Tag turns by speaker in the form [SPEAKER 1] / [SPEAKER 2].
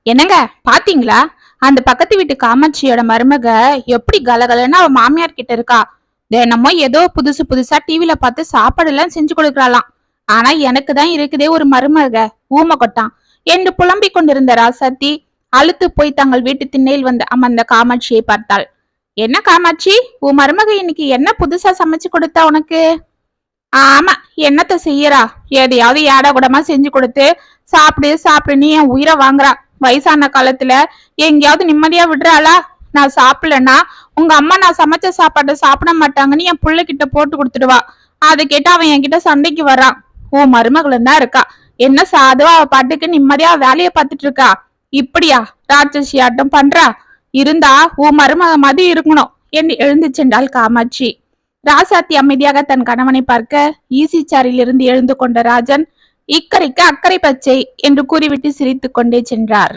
[SPEAKER 1] என்னங்க பாத்தீங்களா? அந்த பக்கத்து வீட்டு காமாட்சியோட மருமக எப்படி கலகலன்னு அவ மாமியார் கிட்ட இருக்கா. தினமும் ஏதோ புதுசு புதுசா டிவில பார்த்து சாப்பாடு எல்லாம் செஞ்சு கொடுக்கறாளாம். ஆனா எனக்கு தான் இருக்குதே ஒரு மருமக, ஊம கொட்டான் என்று புலம்பிக் கொண்டிருந்த ராசாத்தி அலுத்து போய் தங்கள் வீட்டு திண்ணையில் வந்து அமர்ந்த காமாட்சியை பார்த்தாள். என்ன காமாட்சி, உன் மருமக இன்னைக்கு என்ன புதுசா சமைச்சு கொடுத்தா உனக்கு? ஆமா, என்னத்த செய்யறா? எதையாவது ஏடா கூடமா செஞ்சு கொடுத்து சாப்பிடு சாப்பிடுன்னு என் உயிரை வாங்குறா. வயசான காலத்துல எங்கேயாவது நிம்மதியா விடுறாளா? நான் சாப்பிடலன்னா உங்க அம்மா நான் சமைச்ச சாப்பாட்டை சாப்பிட மாட்டாங்கன்னு என் புள்ள கிட்ட போட்டு கொடுத்துடுவா. அதை கேட்டு அவன் என்கிட்ட சண்டைக்கு வர்றான். உன் மருமகளும் தான் இருக்கா. என்ன சாதுவா அவ பாட்டுக்கு நிம்மதியா வேலைய பார்த்துட்டு இருக்கா. இப்படியா ராட்சசி ஆட்டம் பண்றா? இருந்தா உன் மருமக மாதிரி இருக்கணும் என்று எழுந்து சென்றாள் காமாட்சி. ராசாத்தி அமைதியாக தன் கணவனை பார்க்க ஈசி சாரில் இருந்து எழுந்து கொண்ட ராஜன் இக்கரைக்கு அக்கறை பச்சை என்று கூறிவிட்டு சிரித்துக் கொண்டே சென்றார்.